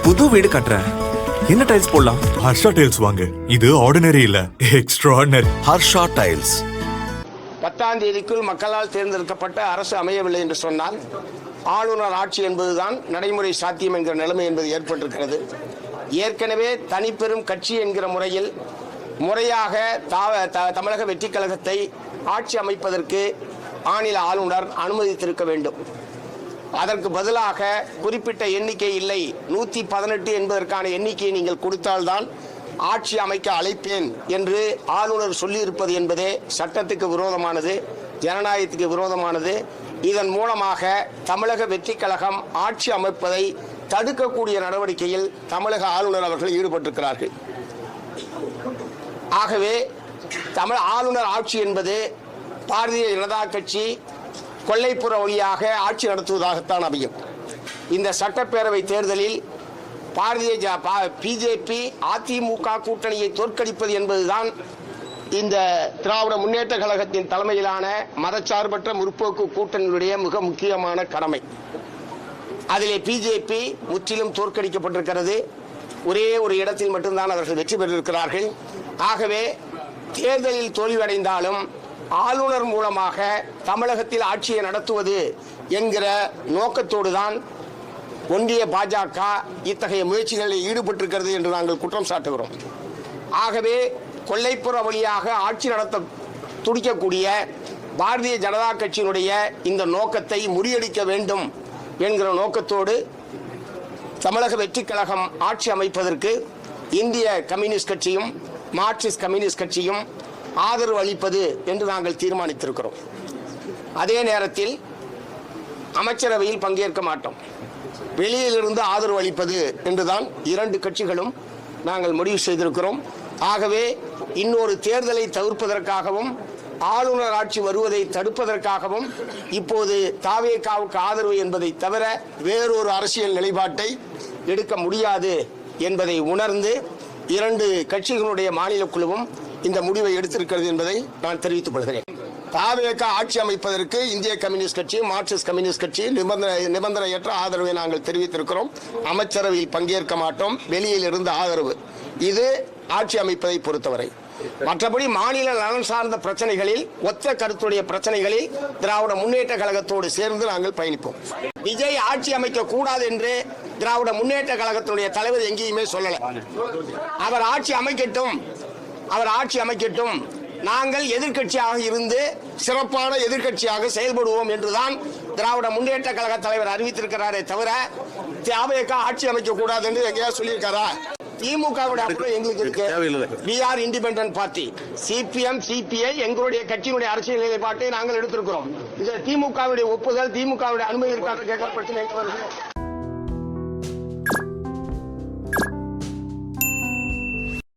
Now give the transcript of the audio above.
புது வீடு கட்டுறேன். என்ன டைல்ஸ் போடலாம்? ஹர்ஷா டைல்ஸ் வாங்க. இது ஆர்டினரி இல்ல, எக்ஸ்ட்ராஆர்டினரி. ஹர்ஷா டைல்ஸ். 10ஆம் தேதிக்குள் மக்களால் தேர்ந்தெடுக்கப்பட்ட அரசு அமையவில்லை என்று சொன்னால் ஆளுநர் ஆட்சி என்பதுதான் நடைமுறை சாத்தியம் என்கிற நிலைமை என்பது ஏற்பட்டிருக்கிறது. ஏற்கனவே தனிப்பெரும் கட்சி என்கிற முறையில் முறையாக தமிழக வெற்றிக் கழகத்தை ஆட்சி அமைப்பதற்கு மாநில ஆளுநர் அனுமதித்திருக்க வேண்டும். அதற்கு பதிலாக குறிப்பிட்ட எண்ணிக்கை இல்லை, 118 என்பதற்கான எண்ணிக்கையை நீங்கள் கொடுத்தால்தான் ஆட்சி அமைக்க அழைப்பேன் என்று ஆளுநர் சொல்லியிருப்பது என்பதே சட்டத்துக்கு விரோதமானது, ஜனநாயகத்துக்கு விரோதமானது. இதன் மூலமாக தமிழக வெற்றிக் கழகம் ஆட்சி அமைப்பதை தடுக்கக்கூடிய நடவடிக்கையில் தமிழக ஆளுநர் அவர்கள் ஈடுபட்டிருக்கிறார்கள். ஆகவே ஆளுநர் ஆட்சி என்பது பாரதிய ஜனதா கட்சி கொல்லைப்புற வழியாக ஆட்சி நடத்துவதாகத்தான் அமையும். இந்த சட்டப்பேரவை தேர்தலில் பிஜேபி அதிமுக கூட்டணியை தோற்கடிப்பது என்பதுதான் இந்த திராவிட முன்னேற்ற கழகத்தின் தலைமையிலான மதச்சார்பற்ற முற்போக்கு கூட்டணியுடைய மிக முக்கியமான கடமை. அதிலே பிஜேபி முற்றிலும் தோற்கடிக்கப்பட்டிருக்கிறது. ஒரே ஒரு இடத்தில் மட்டும்தான் அவர்கள் வெற்றி பெற்றிருக்கிறார்கள். ஆகவே தேர்தலில் தோல்வியடைந்தாலும் ஆளுநர் மூலமாக தமிழகத்தில் ஆட்சியை நடத்துவது என்கிற நோக்கத்தோடு தான் ஒன்றிய பாஜக இத்தகைய முயற்சிகளில் ஈடுபட்டிருக்கிறது என்று நாங்கள் குற்றம் சாட்டுகிறோம். ஆகவே கொல்லைப்புற வழியாக ஆட்சி நடத்த துடிக்கக்கூடிய பாரதிய ஜனதா கட்சியினுடைய இந்த நோக்கத்தை முறியடிக்க வேண்டும் என்கிற நோக்கத்தோடு தமிழக வெற்றிக் கழகம் ஆட்சி அமைப்பதற்கு இந்திய கம்யூனிஸ்ட் கட்சியும் மார்க்சிஸ்ட் கம்யூனிஸ்ட் கட்சியும் ஆதரவு அளிப்பது என்று நாங்கள் தீர்மானித்திருக்கிறோம். அதே நேரத்தில் அமைச்சரவையில் பங்கேற்க மாட்டோம், வெளியிலிருந்து ஆதரவு அளிப்பது என்றுதான் இரண்டு கட்சிகளும் நாங்கள் முடிவு செய்திருக்கிறோம். ஆகவே இன்னொரு தேர்தலை தவிர்ப்பதற்காகவும் ஆளுநர் ஆட்சி வருவதை தடுப்பதற்காகவும் இப்போது தாவேகாவுக்கு ஆதரவு என்பதை தவிர வேறொரு அரசியல் நிலைப்பாட்டை எடுக்க முடியாது என்பதை உணர்ந்து இரண்டு கட்சிகளுடைய மாநில குழுவும் இந்த முடிவை எடுத்திருக்கிறது என்பதை நான் தெரிவித்துக் கொள்கிறேன். தாவேகா ஆட்சி அமைப்பதற்கு இந்திய கம்யூனிஸ்ட் கட்சி மார்க்சிஸ்ட் கம்யூனிஸ்ட் கட்சி நிபந்தனையற்ற ஆதரவை நாங்கள் தெரிவித்திருக்கிறோம். அமைச்சரவையில் பங்கேற்க மாட்டோம், வெளியில் இருந்து ஆதரவு. இது ஆட்சி அமைப்பதை பொறுத்தவரை. மற்றபடி மாநில நலன் சார்ந்த பிரச்சனைகளில் ஒத்த கருத்துடைய பிரச்சனைகளில் திராவிட முன்னேற்ற கழகத்தோடு சேர்ந்து நாங்கள் பயணிப்போம். விஜய் ஆட்சி அமைக்க கூடாது என்று திராவிட முன்னேற்ற கழகத்தினுடைய தலைவர் எங்கேயுமே சொல்லல. அவர் ஆட்சி அமைக்கட்டும், நாங்கள் எதிர்கட்சியாக இருந்து சிறப்பான எதிர்கட்சியாக செயல்படுவோம் என்றுதான் திராவிட முன்னேற்ற கழக தலைவர் அறிவித்திருக்கிறாரே தவிர தாவேகா ஆட்சி அமைக்க கூடாது என்று எங்கேயாவது சொல்லியிருக்காரா? திமுகவுடைய எங்களுக்கு இருக்கு. we are independent party. CPM CBI எங்களுடைய கட்சியினுடைய அரசியல் நிலைப்பாட்டை நாங்கள் எடுத்திருக்கிறோம். இது திமுகவுடைய ஒப்புதல், திமுகவுடைய அனுமதி இருக்கான்னு கேட்கிற பிரச்சனை எங்க வருது?